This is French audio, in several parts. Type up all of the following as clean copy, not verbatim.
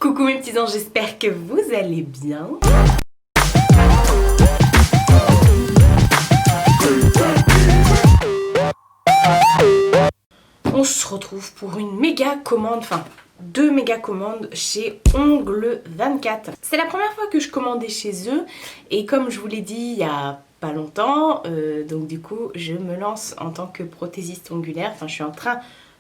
Coucou mes petits anges, j'espère que vous allez bien. On se retrouve pour une méga commande, enfin 2 méga commandes chez Ongles 24. C'est la première fois que je commandais chez eux et comme je vous l'ai dit il y a pas longtemps, donc du coup je me lance en tant que prothésiste ongulaire, enfin je suis en train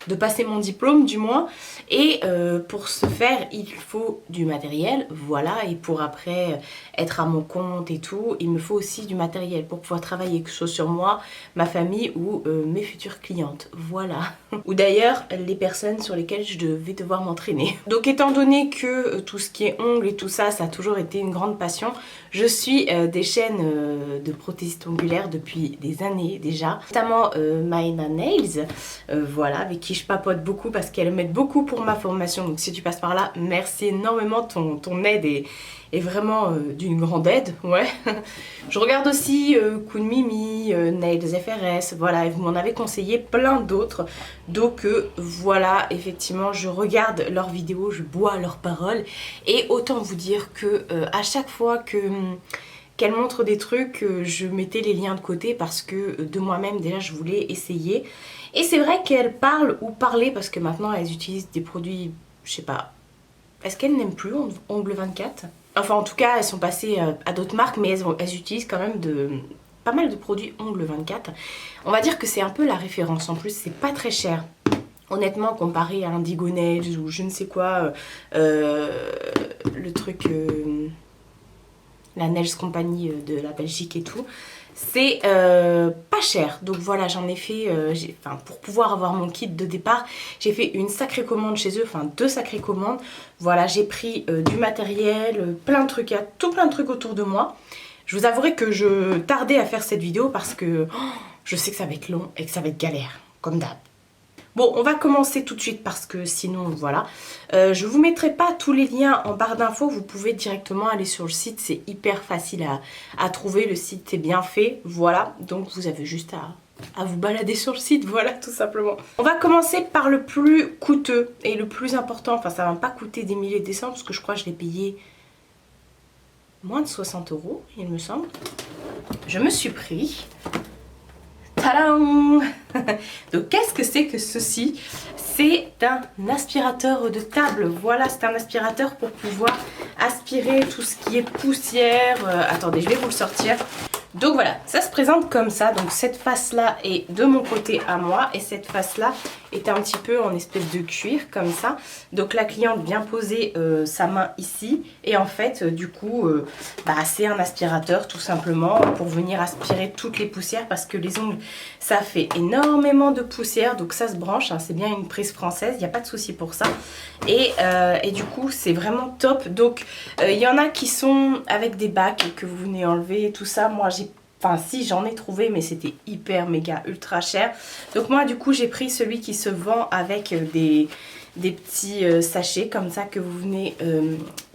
de passer mon diplôme du moins et pour ce faire il faut du matériel, voilà, et pour après être à mon compte et tout il me faut aussi du matériel pour pouvoir travailler, que ce soit sur moi, ma famille ou mes futures clientes, voilà, ou d'ailleurs les personnes sur lesquelles je vais devoir m'entraîner. Donc étant donné que tout ce qui est ongles et tout ça, ça a toujours été une grande passion, je suis des chaînes de prothésistes ongulaires depuis des années déjà, notamment Maïna Nails, voilà, avec qui je papote beaucoup parce qu'elle m'aide beaucoup pour ma formation, donc si tu passes par là, merci énormément, ton aide est vraiment d'une grande aide, ouais. Je regarde aussi Coup de Mimi, Nails FRS, voilà, et vous m'en avez conseillé plein d'autres, donc voilà, effectivement je regarde leurs vidéos, je bois leurs paroles, et autant vous dire que à chaque fois qu'elle montre des trucs, je mettais les liens de côté parce que de moi-même déjà je voulais essayer. Et c'est vrai qu'elles parlent ou parlaient parce que maintenant elles utilisent des produits, je sais pas, est-ce qu'elles n'aiment plus Ongles 24? Enfin en tout cas elles sont passées à d'autres marques mais elles utilisent quand même pas mal de produits Ongles 24. On va dire que c'est un peu la référence, en plus c'est pas très cher. Honnêtement comparé à Indigo Nails ou je ne sais quoi, le truc... la Nails Company de la Belgique et tout, c'est pas cher. Donc voilà, j'en ai fait, pour pouvoir avoir mon kit de départ, j'ai fait une sacrée commande chez eux, enfin 2 sacrées commandes. Voilà, j'ai pris du matériel, plein de trucs, il y a tout plein de trucs autour de moi. Je vous avouerai que je tardais à faire cette vidéo parce que je sais que ça va être long et que ça va être galère, comme d'hab. Bon, on va commencer tout de suite parce que sinon, voilà. Je vous mettrai pas tous les liens en barre d'infos. Vous pouvez directement aller sur le site. C'est hyper facile à trouver. Le site est bien fait. Voilà. Donc, vous avez juste à vous balader sur le site. Voilà, tout simplement. On va commencer par le plus coûteux et le plus important. Enfin, ça va pas coûter des milliers et des cents parce que je crois que je l'ai payé moins de 60 €, il me semble. Je me suis pris... Tadam! Donc qu'est-ce que c'est que ceci? C'est un aspirateur de table. Voilà, c'est un aspirateur pour pouvoir aspirer tout ce qui est poussière. Attendez, je vais vous le sortir. Donc voilà, ça se présente comme ça. Donc cette face-là est de mon côté à moi et cette face-là est un petit peu en espèce de cuir comme ça. Donc la cliente vient poser sa main ici et en fait du coup c'est un aspirateur tout simplement pour venir aspirer toutes les poussières parce que les ongles ça fait énormément de poussière, donc ça se branche, hein, c'est bien une prise française, il n'y a pas de souci pour ça. Et du coup c'est vraiment top. Donc il y en a qui sont avec des bacs que vous venez enlever et tout ça. Moi si j'en ai trouvé mais c'était hyper méga ultra cher. Donc moi du coup j'ai pris celui qui se vend avec des petits sachets comme ça que vous venez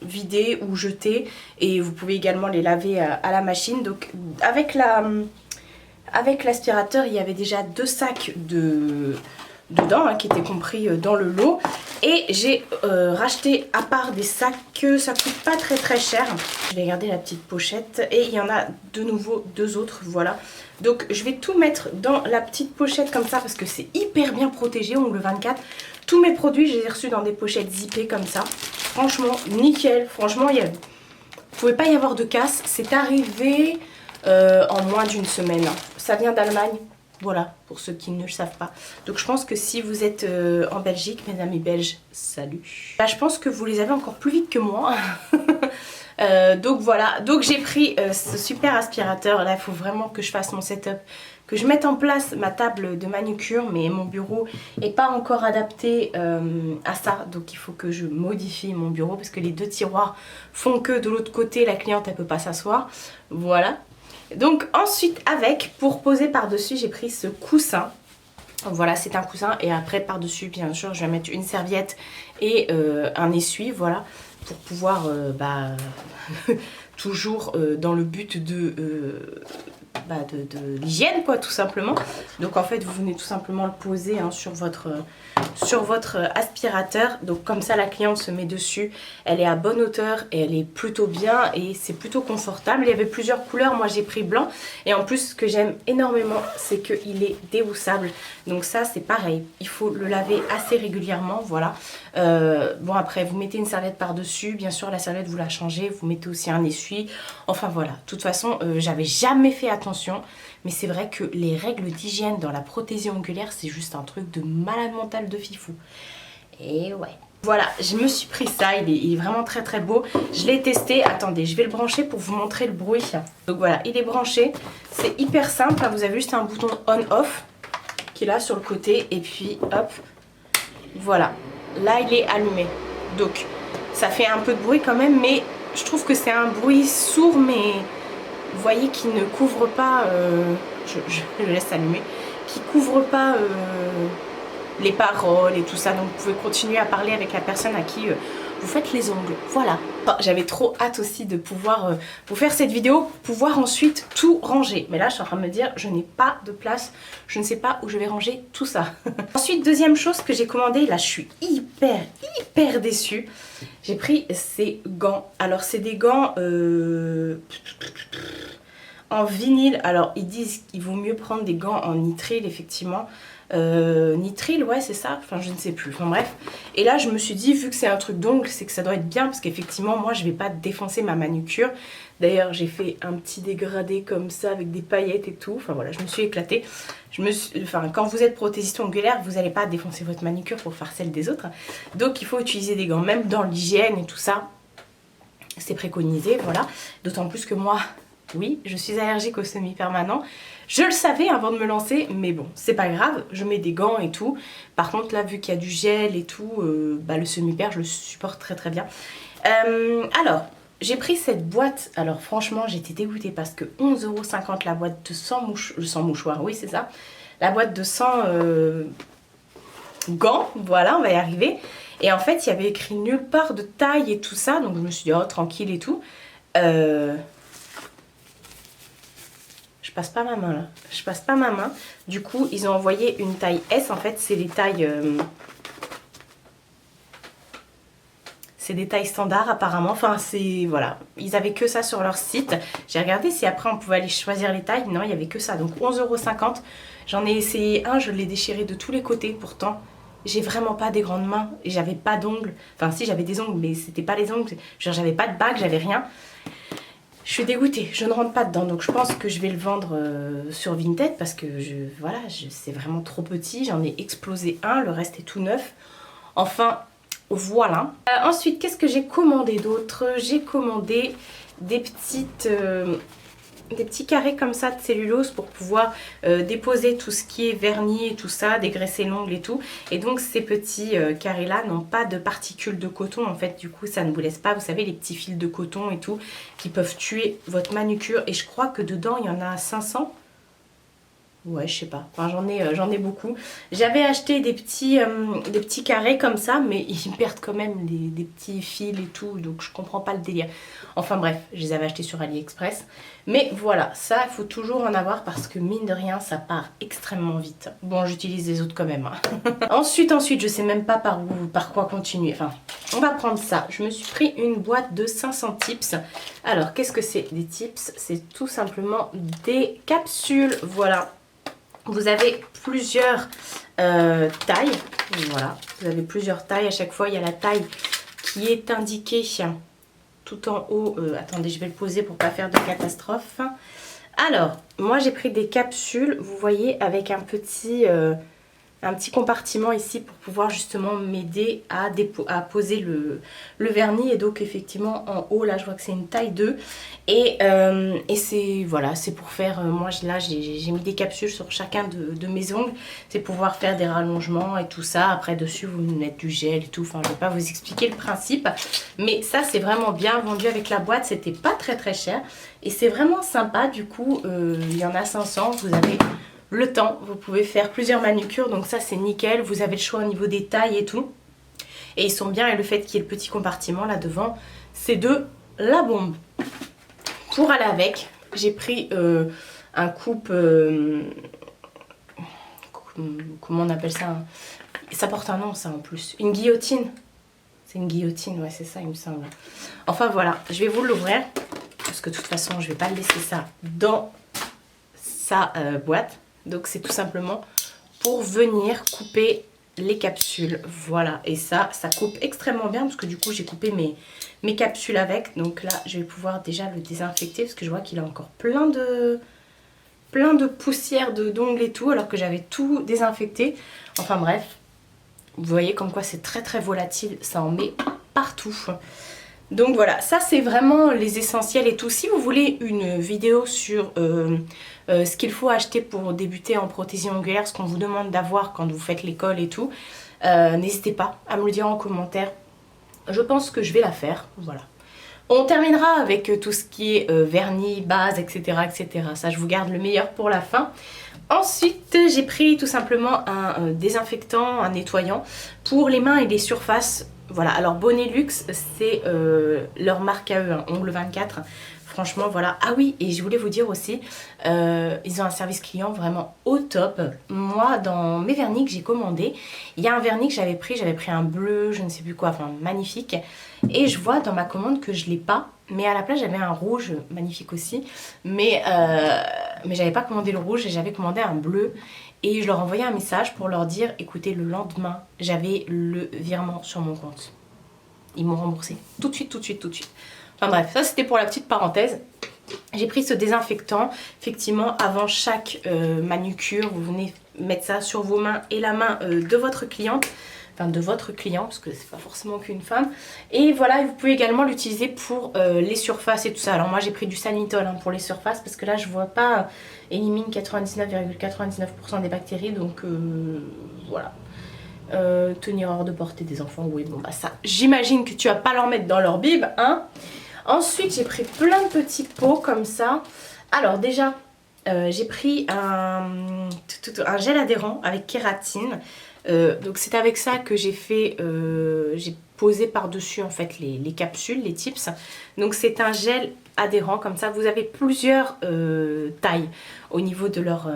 vider ou jeter. Et vous pouvez également les laver à la machine. Donc avec l'aspirateur il y avait déjà 2 sacs dedans hein, qui étaient compris dans le lot. Et j'ai racheté à part des sacs que ça coûte pas très cher. Je vais garder la petite pochette et il y en a de nouveau 2 autres, voilà. Donc je vais tout mettre dans la petite pochette comme ça parce que c'est hyper bien protégé, Ongles 24. Tous mes produits, je les ai reçus dans des pochettes zippées comme ça. Franchement, nickel. Franchement, il ne pouvait pas y avoir de casse. C'est arrivé en moins d'une semaine. Ça vient d'Allemagne. Voilà, pour ceux qui ne le savent pas. Donc je pense que si vous êtes en Belgique, mes amis belges, salut. Je pense que vous les avez encore plus vite que moi. Donc voilà, donc j'ai pris ce super aspirateur. Là, il faut vraiment que je fasse mon setup, que je mette en place ma table de manucure. Mais mon bureau n'est pas encore adapté à ça. Donc il faut que je modifie mon bureau parce que les 2 tiroirs font que de l'autre côté, la cliente, elle ne peut pas s'asseoir. Voilà. Donc ensuite pour poser par dessus j'ai pris ce coussin. Voilà, c'est un coussin et après par dessus bien sûr je vais mettre une serviette et un essuie, voilà, pour pouvoir toujours dans le but de l'hygiène quoi, tout simplement. Donc en fait vous venez tout simplement le poser hein, sur sur votre aspirateur. Donc comme ça la cliente se met dessus, elle est à bonne hauteur et elle est plutôt bien et c'est plutôt confortable. Il y avait plusieurs couleurs, moi j'ai pris blanc et en plus ce que j'aime énormément c'est qu'il est déhoussable. Donc ça c'est pareil, il faut le laver assez régulièrement, voilà. Bon après vous mettez une serviette par dessus, bien sûr la serviette vous la changez, vous mettez aussi un essuie, enfin voilà. De toute façon j'avais jamais fait attention. Mais c'est vrai que les règles d'hygiène dans la prothésie ongulaire, c'est juste un truc de malade mental de fifou. Et ouais. Voilà, je me suis pris ça, il est vraiment très très beau. Je l'ai testé, attendez, je vais le brancher pour vous montrer le bruit. Donc voilà, il est branché, c'est hyper simple. Là, vous avez juste un bouton on-off qui est là sur le côté. Et puis hop, voilà, là il est allumé. Donc ça fait un peu de bruit quand même, mais je trouve que c'est un bruit sourd, mais... Vous voyez qu'il ne couvre pas, je le laisse allumer, qui couvre pas les paroles et tout ça. Donc vous pouvez continuer à parler avec la personne à qui vous faites les ongles. Voilà. Enfin, j'avais trop hâte aussi de pouvoir vous faire cette vidéo, pouvoir ensuite tout ranger. Mais là je suis en train de me dire, je n'ai pas de place, je ne sais pas où je vais ranger tout ça. Ensuite, deuxième chose que j'ai commandé, là je suis hyper déçue. J'ai pris ces gants. Alors c'est des gants en vinyle. Alors ils disent qu'il vaut mieux prendre des gants en nitrile effectivement. Nitrile, ouais c'est ça, enfin je ne sais plus, enfin bref. Et là je me suis dit, vu que c'est un truc d'ongle, c'est que ça doit être bien parce qu'effectivement moi je vais pas défoncer ma manucure. D'ailleurs j'ai fait un petit dégradé comme ça avec des paillettes et tout, enfin voilà, je me suis éclatée. Enfin, quand vous êtes prothésiste ongulaire, vous n'allez pas défoncer votre manucure pour faire celle des autres. Donc il faut utiliser des gants, même dans l'hygiène et tout ça, c'est préconisé, voilà. D'autant plus que moi, oui, je suis allergique au semi-permanent. Je le savais avant de me lancer, mais bon, c'est pas grave, je mets des gants et tout. Par contre, là, vu qu'il y a du gel et tout, le semi-per, je le supporte très très bien. Alors, j'ai pris cette boîte. Alors franchement, j'étais dégoûtée parce que 11,50 € la boîte de 100 mouchoirs, oui c'est ça. La boîte de 100 gants, voilà, on va y arriver. Et en fait, il y avait écrit nulle part de taille et tout ça, donc je me suis dit, oh, tranquille et tout. Je passe pas ma main là, je passe pas ma main. Du coup, ils ont envoyé une taille S, en fait, c'est les tailles... c'est des tailles standards apparemment, enfin c'est, voilà, ils avaient que ça sur leur site. J'ai regardé si après on pouvait aller choisir les tailles, non il n'y avait que ça, donc 11,50 €. J'en ai essayé un, je l'ai déchiré de tous les côtés, pourtant j'ai vraiment pas des grandes mains et j'avais pas d'ongles, enfin si j'avais des ongles mais c'était pas les ongles, genre j'avais pas de bague, j'avais rien. Je suis dégoûtée, je ne rentre pas dedans, donc je pense que je vais le vendre sur Vinted parce que voilà, c'est vraiment trop petit, j'en ai explosé un, le reste est tout neuf. Enfin... Voilà. Ensuite, qu'est-ce que j'ai commandé d'autre? J'ai commandé des petits carrés comme ça de cellulose pour pouvoir déposer tout ce qui est vernis et tout ça, dégraisser l'ongle et tout. Et donc ces petits carrés là n'ont pas de particules de coton en fait, du coup ça ne vous laisse pas, vous savez, les petits fils de coton et tout qui peuvent tuer votre manucure. Et je crois que dedans il y en a 500. Ouais, je sais pas. Enfin, j'en ai beaucoup. J'avais acheté des petits carrés comme ça, mais ils perdent quand même des petits fils et tout, donc je comprends pas le délire. Enfin bref, je les avais achetés sur AliExpress. Mais voilà, ça, il faut toujours en avoir parce que mine de rien, ça part extrêmement vite. Bon, j'utilise les autres quand même. Hein. Ensuite, je sais même pas par quoi continuer. Enfin, on va prendre ça. Je me suis pris une boîte de 500 tips. Alors, qu'est-ce que c'est des tips? C'est tout simplement des capsules, voilà. Vous avez plusieurs tailles, voilà, vous avez plusieurs tailles, à chaque fois il y a la taille qui est indiquée tout en haut. Attendez, je vais le poser pour pas faire de catastrophe. Alors, moi j'ai pris des capsules, vous voyez, avec un petit compartiment ici pour pouvoir justement m'aider à poser le vernis. Et donc effectivement en haut là je vois que c'est une taille 2 et c'est voilà, c'est pour faire, moi là j'ai mis des capsules sur chacun de mes ongles, c'est pour pouvoir faire des rallongements et tout ça. Après dessus vous mettez du gel et tout, enfin je vais pas vous expliquer le principe, mais ça c'est vraiment bien vendu avec la boîte, c'était pas très cher et c'est vraiment sympa. Du coup il y en a 500, vous avez le temps, vous pouvez faire plusieurs manucures, donc ça c'est nickel. Vous avez le choix au niveau des tailles et tout, et ils sont bien. Et le fait qu'il y ait le petit compartiment là devant, c'est de la bombe. Pour aller avec, j'ai pris un coupe, comment on appelle ça, Ça porte un nom ça en plus. Une guillotine. C'est une guillotine, ouais c'est ça il me semble. Enfin voilà, je vais vous l'ouvrir. Parce que de toute façon je vais pas laisser ça dans sa boîte. Donc c'est tout simplement pour venir couper les capsules. Voilà, et ça coupe extrêmement bien parce que du coup j'ai coupé mes capsules avec. Donc là je vais pouvoir déjà le désinfecter parce que je vois qu'il a encore plein de poussière d'ongles et tout alors que j'avais tout désinfecté. Enfin bref, vous voyez comme quoi c'est très très volatile, ça en met partout. Donc voilà, ça c'est vraiment les essentiels et tout. Si vous voulez une vidéo sur ce qu'il faut acheter pour débuter en prothésie ongulaire, ce qu'on vous demande d'avoir quand vous faites l'école et tout, n'hésitez pas à me le dire en commentaire. Je pense que je vais la faire, voilà. On terminera avec tout ce qui est vernis, base, etc., etc. Ça, je vous garde le meilleur pour la fin. Ensuite, j'ai pris tout simplement un désinfectant, un nettoyant pour les mains et les surfaces. Voilà, alors Bonelux, c'est leur marque à eux, hein, Ongle 24. Franchement, voilà. Ah oui, et je voulais vous dire aussi, ils ont un service client vraiment au top. Moi, dans mes vernis que j'ai commandés, il y a un vernis que j'avais pris un bleu, je ne sais plus quoi, enfin magnifique. Et je vois dans ma commande que je ne l'ai pas, mais à la place j'avais un rouge, magnifique aussi. Mais j'avais pas commandé le rouge et j'avais commandé un bleu. Et je leur envoyais un message pour leur dire, écoutez, le lendemain, j'avais le virement sur mon compte. Ils m'ont remboursé tout de suite, tout de suite, tout de suite. Enfin bref, ça c'était pour la petite parenthèse. J'ai pris ce désinfectant, effectivement, avant chaque manucure, vous venez mettre ça sur vos mains et la main de votre cliente. Enfin de votre client, parce que c'est pas forcément qu'une femme. Et voilà, vous pouvez également l'utiliser pour les surfaces et tout ça. Alors moi j'ai pris du Sanitol hein, pour les surfaces, parce que là je vois pas, élimine 99,99% des bactéries, donc voilà. Tenir hors de portée des enfants, oui bon bah ça, j'imagine que tu vas pas leur mettre dans leur bib, hein. Ensuite j'ai pris plein de petits pots comme ça. Alors déjà, j'ai pris un gel adhérent avec kératine. Donc c'est avec ça que j'ai fait, j'ai posé par-dessus en fait les capsules, les tips. Donc c'est un gel adhérent comme ça. Vous avez plusieurs tailles au niveau de leurs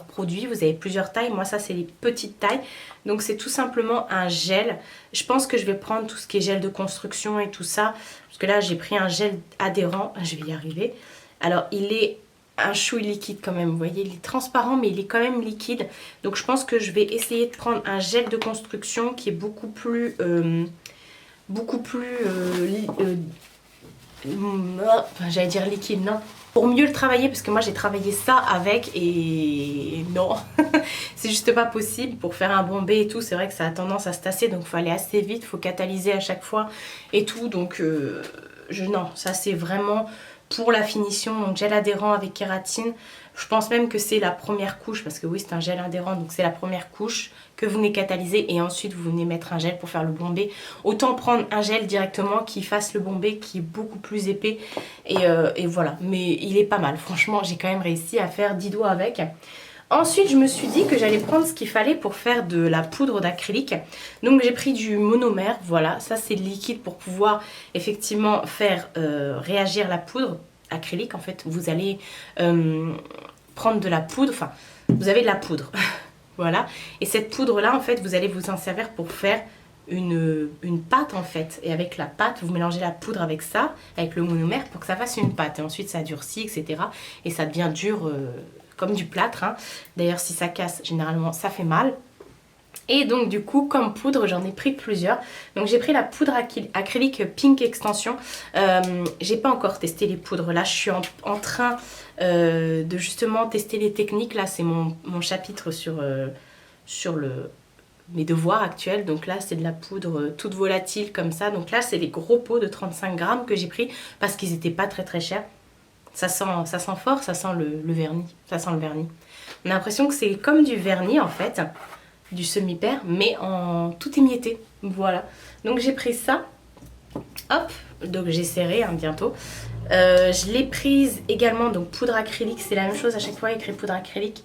produits. Vous avez plusieurs tailles. Moi ça c'est les petites tailles. Donc c'est tout simplement un gel. Je pense que je vais prendre tout ce qui est gel de construction et tout ça. Parce que là j'ai pris un gel adhérent. Je vais y arriver. Alors il est un chouille liquide quand même, vous voyez, il est transparent mais il est quand même liquide. Donc je pense que je vais essayer de prendre un gel de construction qui est beaucoup plus j'allais dire liquide, non, pour mieux le travailler, parce que moi j'ai travaillé ça avec et non c'est juste pas possible. Pour faire un bombé et tout, c'est vrai que ça a tendance à se tasser, donc il faut aller assez vite, il faut catalyser à chaque fois et tout, donc non, ça c'est vraiment pour la finition. Donc gel adhérent avec kératine, je pense même que c'est la première couche, parce que oui c'est un gel adhérent, donc c'est la première couche que vous venez catalyser et ensuite vous venez mettre un gel pour faire le bombé. Autant prendre un gel directement qui fasse le bombé, qui est beaucoup plus épais et voilà. Mais il est pas mal, franchement j'ai quand même réussi à faire 10 doigts avec. Ensuite, je me suis dit que j'allais prendre ce qu'il fallait pour faire de la poudre d'acrylique. Donc j'ai pris du monomère, voilà, ça c'est le liquide pour pouvoir effectivement faire réagir la poudre acrylique. En fait, vous allez prendre de la poudre, enfin, vous avez de la poudre, voilà. Et cette poudre-là, en fait, vous allez vous en servir pour faire une pâte, en fait. Et avec la pâte, vous mélangez la poudre avec ça, avec le monomère, pour que ça fasse une pâte. Et ensuite, ça durcit, etc. Et ça devient dur... comme du plâtre, hein. D'ailleurs si ça casse généralement ça fait mal. Et donc du coup comme poudre j'en ai pris plusieurs. Donc j'ai pris la poudre acrylique Pink Extension. J'ai pas encore testé les poudres, là je suis en train de justement tester les techniques. Là c'est mon chapitre sur mes devoirs actuels. Donc là c'est de la poudre toute volatile comme ça. Donc là c'est les gros pots de 35 grammes que j'ai pris parce qu'ils étaient pas très chers. Ça sent fort, ça sent le vernis. Ça sent le vernis. On a l'impression que c'est comme du vernis en fait, du semi-pair, mais en tout émietté. Voilà. Donc j'ai pris ça. Hop. Donc j'ai serré hein, bientôt. Je l'ai prise également, donc poudre acrylique. C'est la même chose à chaque fois, écrit poudre acrylique.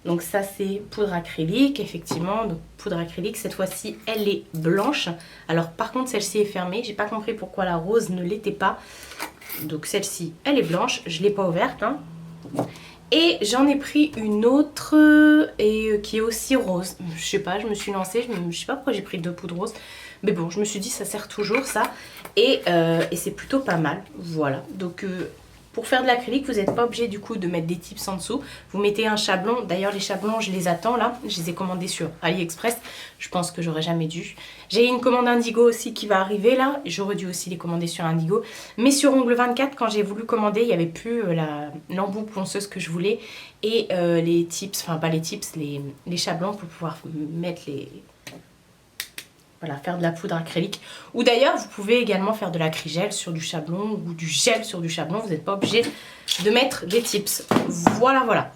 Donc ça c'est poudre acrylique, effectivement. Donc poudre acrylique, cette fois-ci elle est blanche. Alors par contre celle-ci est fermée. J'ai pas compris pourquoi la rose ne l'était pas. Donc celle-ci, elle est blanche, je ne l'ai pas ouverte. Hein. Et j'en ai pris une autre qui est aussi rose. Je sais pas, je me suis lancée, je sais pas pourquoi j'ai pris 2 poudres roses. Mais bon, je me suis dit ça sert toujours ça. Et c'est plutôt pas mal. Voilà, donc pour faire de l'acrylique, vous n'êtes pas obligé du coup de mettre des tips en dessous. Vous mettez un chablon. D'ailleurs, les chablons, je les attends là. Je les ai commandés sur AliExpress. Je pense que j'aurais jamais dû. J'ai une commande Indigo aussi qui va arriver là. J'aurais dû aussi les commander sur Indigo. Mais sur Ongle 24, quand j'ai voulu commander, il n'y avait plus l'embout ponceuse que je voulais. Et les tips, enfin pas les tips, les chablons pour pouvoir mettre les... Voilà, faire de la poudre acrylique. Ou d'ailleurs, vous pouvez également faire de l'acrygel sur du chablon ou du gel sur du chablon. Vous n'êtes pas obligé de mettre des tips. Voilà, voilà.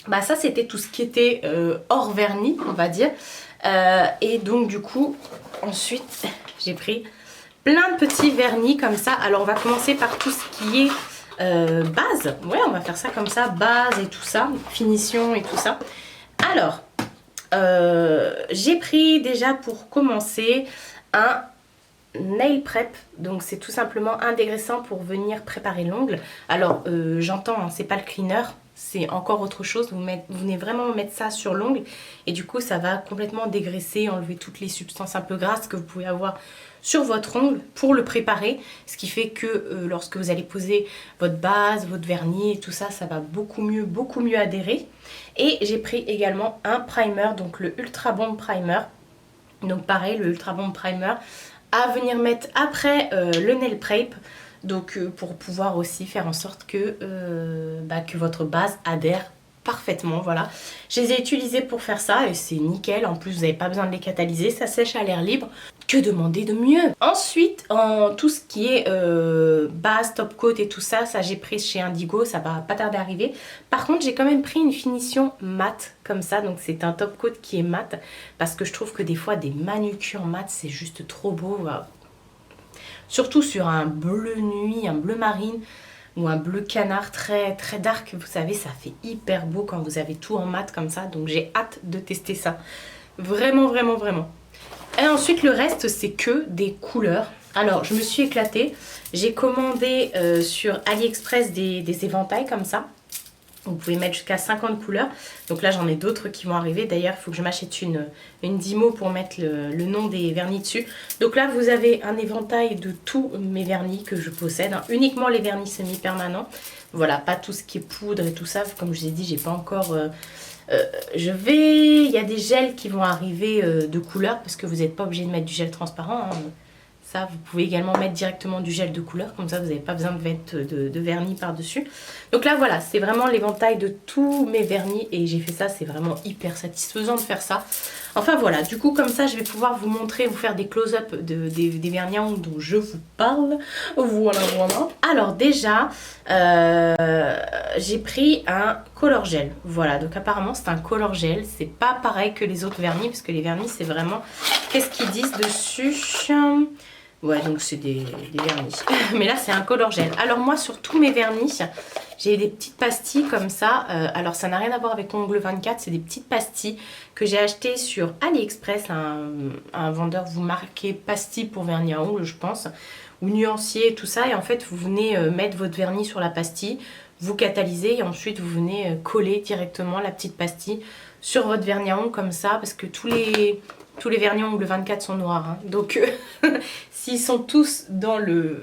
Bah ça, c'était tout ce qui était hors vernis, on va dire. Et donc, du coup, ensuite, j'ai pris plein de petits vernis comme ça. Alors, on va commencer par tout ce qui est base. Ouais, on va faire ça comme ça, base et tout ça, finition et tout ça. Alors... j'ai pris déjà pour commencer un nail prep, donc c'est tout simplement un dégraissant pour venir préparer l'ongle. Alors j'entends, hein, c'est pas le cleaner, c'est encore autre chose. Vous venez vraiment mettre ça sur l'ongle et du coup ça va complètement dégraisser, enlever toutes les substances un peu grasses que vous pouvez avoir sur votre ongle pour le préparer, ce qui fait que lorsque vous allez poser votre base, votre vernis et tout ça, ça va beaucoup mieux adhérer. Et j'ai pris également un primer, donc le Ultra Bomb Primer. Donc pareil, le Ultra Bomb Primer à venir mettre après le nail prep. Donc pour pouvoir aussi faire en sorte que votre base adhère parfaitement, voilà. Je les ai utilisés pour faire ça et c'est nickel. En plus, vous n'avez pas besoin de les catalyser, ça sèche à l'air libre. Que demander de mieux? Ensuite, en tout ce qui est base, top coat et tout ça, ça j'ai pris chez Indigo, ça va pas tarder à arriver. Par contre, j'ai quand même pris une finition mat comme ça, donc c'est un top coat qui est mat parce que je trouve que des fois des manucures mat c'est juste trop beau. Surtout sur un bleu nuit, un bleu marine ou un bleu canard très dark, vous savez, ça fait hyper beau quand vous avez tout en mat comme ça, donc j'ai hâte de tester ça. Vraiment, vraiment, vraiment. Et ensuite, le reste, c'est que des couleurs. Alors, je me suis éclatée. J'ai commandé sur AliExpress des éventails comme ça. Vous pouvez mettre jusqu'à 50 couleurs. Donc là, j'en ai d'autres qui vont arriver. D'ailleurs, il faut que je m'achète une Dymo pour mettre le nom des vernis dessus. Donc là, vous avez un éventail de tous mes vernis que je possède. Hein. Uniquement les vernis semi-permanents. Voilà, pas tout ce qui est poudre et tout ça. Comme je vous ai dit, j'ai pas encore... il y a des gels qui vont arriver de couleur parce que vous n'êtes pas obligé de mettre du gel transparent. Hein. Ça, vous pouvez également mettre directement du gel de couleur, comme ça vous n'avez pas besoin de mettre de vernis par-dessus. Donc là, voilà, c'est vraiment l'éventail de tous mes vernis et j'ai fait ça, c'est vraiment hyper satisfaisant de faire ça. Enfin voilà, du coup comme ça, je vais pouvoir vous montrer, vous faire des close-up des vernis à ongles dont je vous parle. Voilà, voilà. Alors déjà, j'ai pris un color gel. Voilà, donc apparemment c'est un color gel. C'est pas pareil que les autres vernis, parce que les vernis c'est vraiment... Qu'est-ce qu'ils disent dessus ? Ouais, donc c'est des vernis. Mais là, c'est un color gel. Alors moi, sur tous mes vernis, j'ai des petites pastilles comme ça. Alors ça n'a rien à voir avec Ongle 24. C'est des petites pastilles que j'ai achetées sur AliExpress. Un vendeur, vous marquez pastilles pour vernis à ongles, je pense. Ou nuancier, tout ça. Et en fait, vous venez mettre votre vernis sur la pastille. Vous catalysez et ensuite, vous venez coller directement la petite pastille sur votre vernis à ongles comme ça. Parce que tous les vernis Ongle 24 sont noirs. Hein. Donc, s'ils sont tous dans le...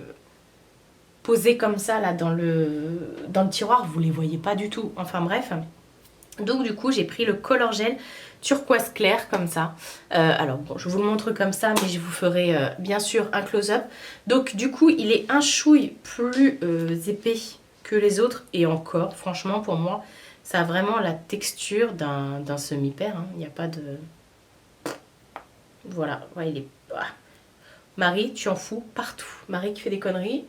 posés comme ça, là, dans le tiroir, vous les voyez pas du tout. Enfin, bref. Donc, du coup, j'ai pris le Color Gel turquoise clair, comme ça. Alors, bon, je vous le montre comme ça, mais je vous ferai, bien sûr, un close-up. Donc, du coup, il est un chouille plus épais que les autres. Et encore, franchement, pour moi, ça a vraiment la texture d'un semi-pair. Hein. Il n'y a pas de... Voilà, ouais, il est... Marie, tu en fous partout. Marie qui fait des conneries.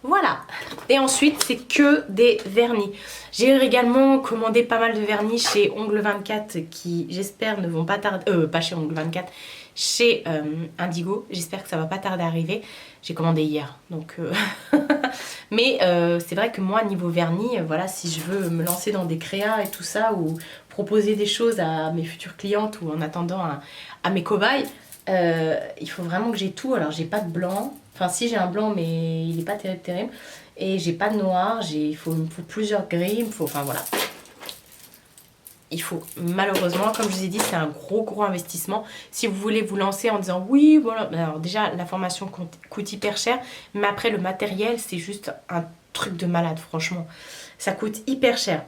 Voilà. Et ensuite, c'est que des vernis. J'ai également commandé pas mal de vernis chez Ongle 24 qui, j'espère, ne vont pas tarder... pas chez Ongle 24, chez Indigo. J'espère que ça va pas tarder à arriver. J'ai commandé hier, donc... Mais c'est vrai que moi, niveau vernis, voilà, si je veux me lancer dans des créas et tout ça, ou proposer des choses à mes futures clientes ou en attendant à mes cobayes, il faut vraiment que j'ai tout. Alors j'ai pas de blanc, enfin si j'ai un blanc mais il est pas terrible. Et j'ai pas de noir, il me faut plusieurs gris, enfin voilà. il faut malheureusement, comme je vous ai dit, c'est un gros investissement. Si vous voulez vous lancer en disant oui, voilà, alors déjà la formation coûte hyper cher, mais après le matériel c'est juste un truc de malade franchement. Ça coûte hyper cher.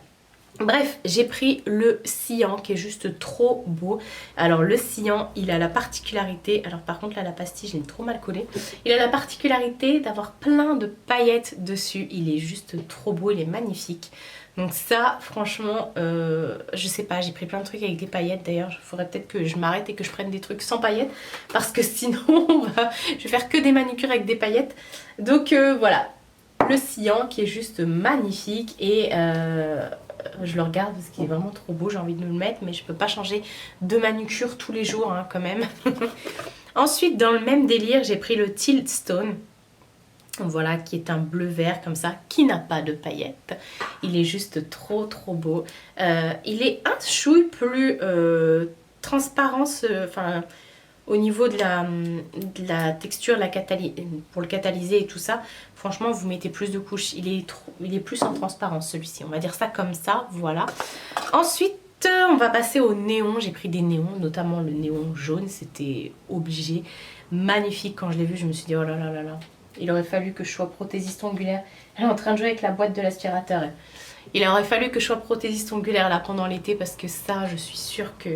Bref, j'ai pris le Cyan qui est juste trop beau. Alors le Cyan, il a la particularité, alors par contre là la pastille je l'ai trop mal collée. Il a la particularité d'avoir plein de paillettes dessus. Il est juste trop beau, il est magnifique. Donc ça franchement, je sais pas, j'ai pris plein de trucs avec des paillettes. D'ailleurs il faudrait peut-être que je m'arrête et que je prenne des trucs sans paillettes. Parce que sinon je vais faire que des manucures avec des paillettes. Donc voilà, le Cyan qui est juste magnifique et... je le regarde parce qu'il est vraiment trop beau, j'ai envie de le mettre, mais je peux pas changer de manucure tous les jours hein, quand même. Ensuite, dans le même délire, j'ai pris le Tilt Stone. Voilà, qui est un bleu vert comme ça, qui n'a pas de paillettes. Il est juste trop beau. Il est un chouille plus transparent, enfin... Au niveau de la texture, pour le catalyser et tout ça, franchement, vous mettez plus de couches. Il est plus en transparence celui-ci. On va dire ça comme ça, voilà. Ensuite, on va passer au néon. J'ai pris des néons, notamment le néon jaune. C'était obligé. Magnifique. Quand je l'ai vu, je me suis dit, oh là là là là. Il aurait fallu que je sois prothésiste ongulaire. Elle est en train de jouer avec la boîte de l'aspirateur. Il aurait fallu que je sois prothésiste ongulaire là pendant l'été parce que ça, je suis sûre que...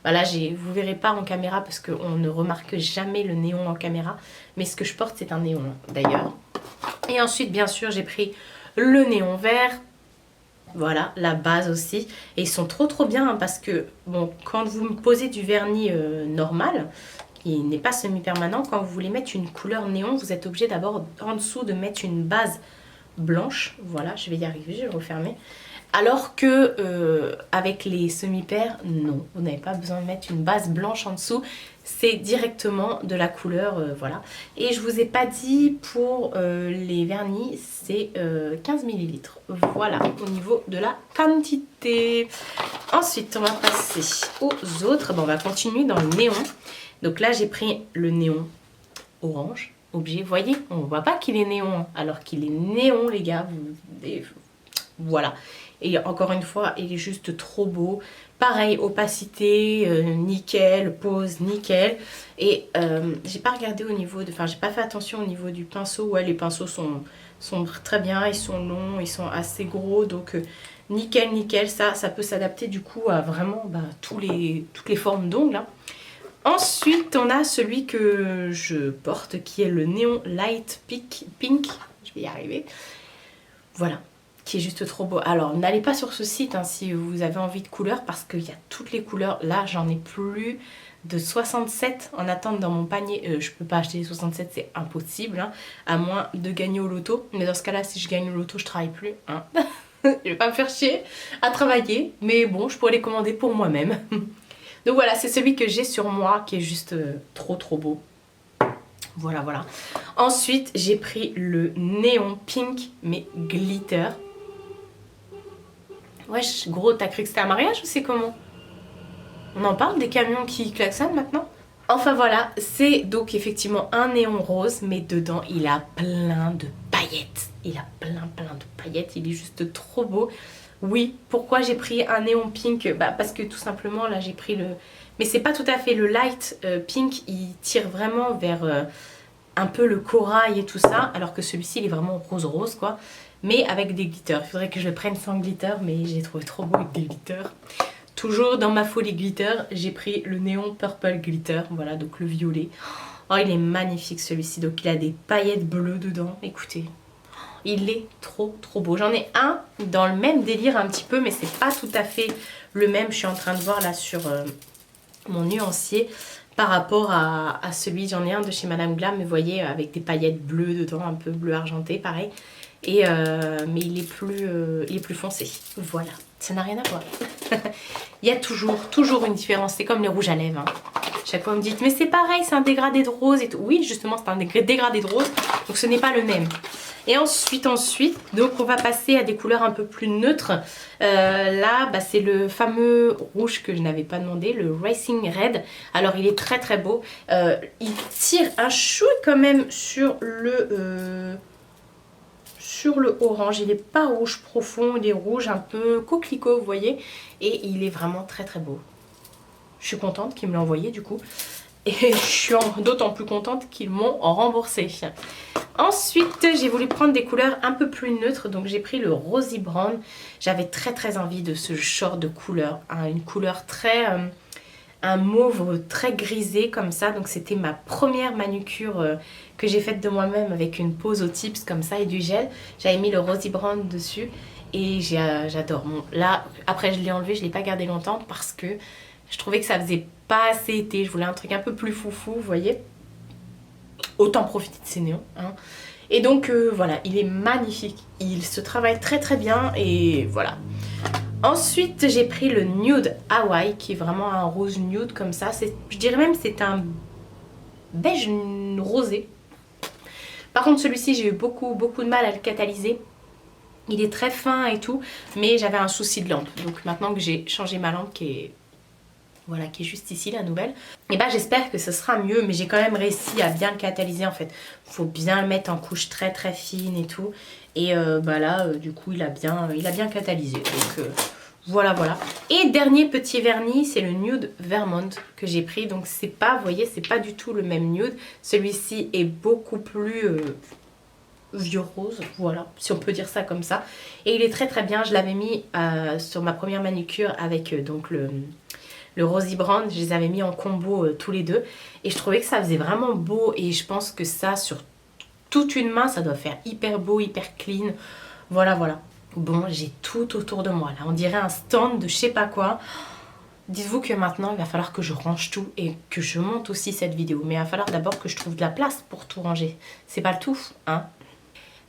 Voilà, vous verrez pas en caméra parce qu'on ne remarque jamais le néon en caméra. Mais ce que je porte, c'est un néon d'ailleurs. Et ensuite, bien sûr, j'ai pris le néon vert. Voilà, la base aussi. Et ils sont trop bien hein, parce que, bon, quand vous me posez du vernis normal, qui n'est pas semi-permanent, quand vous voulez mettre une couleur néon, vous êtes obligé d'abord en dessous de mettre une base blanche. Voilà, je vais y arriver, je vais le refermer. Alors que avec les semi-pairs, non, vous n'avez pas besoin de mettre une base blanche en dessous, c'est directement de la couleur, voilà. Et je vous ai pas dit pour les vernis, c'est 15 ml. Voilà, au niveau de la quantité. Ensuite, on va passer aux autres. Bon, on va continuer dans le néon. Donc là, j'ai pris le néon orange, obligé. Vous voyez, on ne voit pas qu'il est néon, alors qu'il est néon, les gars. Voilà. Et encore une fois, il est juste trop beau. Pareil, opacité, nickel, pose, nickel. Et j'ai pas regardé au niveau de... Enfin, j'ai pas fait attention au niveau du pinceau. Ouais, les pinceaux sont très bien, ils sont longs, ils sont assez gros. Donc, nickel. Ça peut s'adapter du coup à vraiment toutes les formes d'ongles. Hein. Ensuite, on a celui que je porte, qui est le Néon Light Pink. Je vais y arriver. Voilà. Qui est juste trop beau. Alors n'allez pas sur ce site hein, si vous avez envie de couleurs parce qu'il y a toutes les couleurs. Là j'en ai plus de 67 en attente dans mon panier. Je peux pas acheter les 67, c'est impossible hein, à moins de gagner au loto. Mais dans ce cas là si je gagne au loto je travaille plus hein. Je vais pas me faire chier à travailler. Mais bon je pourrais les commander pour moi-même. Donc voilà, c'est celui que j'ai sur moi qui est juste trop beau. Voilà. Ensuite j'ai pris le néon pink mais glitter. Wesh, gros, t'as cru que c'était un mariage ou c'est comment? On en parle des camions qui klaxonnent maintenant? Enfin voilà, c'est donc effectivement un néon rose, mais dedans il a plein de paillettes. Il a plein de paillettes, il est juste trop beau. Oui, pourquoi j'ai pris un néon pink? Parce que tout simplement là j'ai pris le... Mais c'est pas tout à fait le light pink, il tire vraiment vers un peu le corail et tout ça, alors que celui-ci il est vraiment rose quoi. Mais avec des glitters. Il faudrait que je le prenne sans glitter, mais j'ai trouvé trop beau avec des glitters. Toujours dans ma folie glitter, j'ai pris le néon purple glitter, voilà, donc le violet. Oh, il est magnifique celui-ci, donc il a des paillettes bleues dedans, écoutez. Il est trop beau. J'en ai un dans le même délire un petit peu, mais c'est pas tout à fait le même. Je suis en train de voir là sur mon nuancier par rapport à celui, j'en ai un de chez Madame Glam, mais vous voyez, avec des paillettes bleues dedans, un peu bleu argenté, pareil. Et mais il est plus foncé. Voilà, ça n'a rien à voir. Il y a toujours une différence. C'est comme les rouges à lèvres. Hein. Chaque fois, vous me dites, mais c'est pareil, c'est un dégradé de rose et tout. Oui, justement, c'est un dégradé de rose. Donc, ce n'est pas le même. Et ensuite, donc on va passer à des couleurs un peu plus neutres. Là, c'est le fameux rouge que je n'avais pas demandé, le Racing Red. Alors, il est très beau. Il tire un chouille quand même sur le... sur le orange. Il n'est pas rouge profond, il est rouge un peu coquelicot, vous voyez. Et il est vraiment très très beau. Je suis contente qu'ils me l'ait envoyé du coup. Et je suis d'autant plus contente qu'ils m'ont remboursé. Ensuite, j'ai voulu prendre des couleurs un peu plus neutres. Donc j'ai pris le Rosy Brown. J'avais très très envie de ce genre de couleur. Hein, une couleur très... un mauve très grisé comme ça. Donc c'était ma première manucure que j'ai faite de moi-même avec une pose au tips comme ça et du gel. J'avais mis le Rosy Brown dessus et j'adore. Bon, là, après je l'ai enlevé, je ne l'ai pas gardé longtemps parce que je trouvais que ça faisait pas assez été. Je voulais un truc un peu plus foufou, vous voyez. Autant profiter de ces néons. Hein. Et donc voilà, il est magnifique. Il se travaille très très bien et voilà. Ensuite, j'ai pris le Nude Hawaii, qui est vraiment un rose nude comme ça. Je dirais même que c'est un beige rosé. Par contre, celui-ci, j'ai eu beaucoup de mal à le catalyser. Il est très fin et tout, mais j'avais un souci de lampe. Donc maintenant que j'ai changé ma lampe, qui est... Voilà, qui est juste ici, la nouvelle. Et bah j'espère que ce sera mieux, mais j'ai quand même réussi à bien le catalyser en fait. Faut bien le mettre en couche très très fine et tout. Et bah là, du coup, il a bien catalysé. Donc voilà. Et dernier petit vernis, c'est le Nude Vermont que j'ai pris. Donc c'est pas, vous voyez, c'est pas du tout le même nude. Celui-ci est beaucoup plus... vieux rose, voilà, si on peut dire ça comme ça. Et il est très très bien. Je l'avais mis sur ma première manucure avec donc le Rosy Brown, je les avais mis en combo tous les deux et je trouvais que ça faisait vraiment beau et je pense que ça sur toute une main ça doit faire hyper beau, hyper clean, voilà. Bon, j'ai tout autour de moi là, on dirait un stand de je sais pas quoi. Dites-vous que maintenant il va falloir que je range tout et que je monte aussi cette vidéo, mais il va falloir d'abord que je trouve de la place pour tout ranger, c'est pas le tout, hein.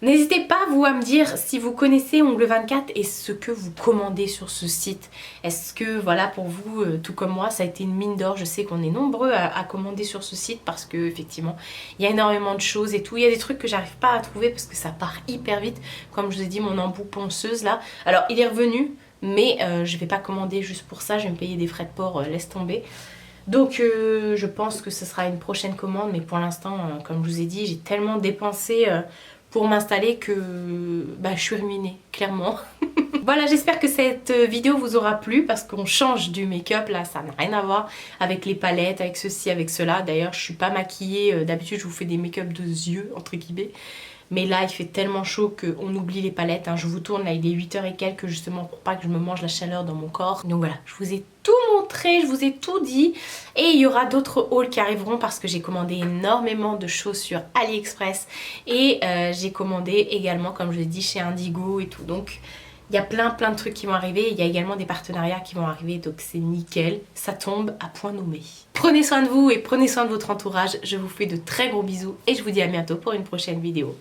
N'hésitez pas vous à me dire si vous connaissez Ongle 24 et ce que vous commandez sur ce site. Est-ce que voilà pour vous, tout comme moi, ça a été une mine d'or. Je sais qu'on est nombreux à commander sur ce site parce que effectivement il y a énormément de choses et tout. Il y a des trucs que j'arrive pas à trouver parce que ça part hyper vite. Comme je vous ai dit, mon embout ponceuse là. Alors il est revenu, mais je vais pas commander juste pour ça. Je vais me payer des frais de port, laisse tomber. Donc je pense que ce sera une prochaine commande, mais pour l'instant, comme je vous ai dit, j'ai tellement dépensé pour m'installer que bah, je suis ruinée, clairement. Voilà, j'espère que cette vidéo vous aura plu parce qu'on change du make-up, là ça n'a rien à voir avec les palettes, avec ceci, avec cela. D'ailleurs je suis pas maquillée, d'habitude je vous fais des make-up de yeux entre guillemets. Mais là il fait tellement chaud qu'on oublie les palettes, hein. Je vous tourne, là il est 8h et quelques justement pour pas que je me mange la chaleur dans mon corps. Donc voilà, je vous ai tout montré, je vous ai tout dit. Et il y aura d'autres hauls qui arriveront parce que j'ai commandé énormément de choses sur AliExpress. Et j'ai commandé également, comme je l'ai dit, chez Indigo et tout. Donc il y a plein de trucs qui vont arriver. Il y a également des partenariats qui vont arriver, donc c'est nickel. Ça tombe à point nommé. Prenez soin de vous et prenez soin de votre entourage. Je vous fais de très gros bisous et je vous dis à bientôt pour une prochaine vidéo.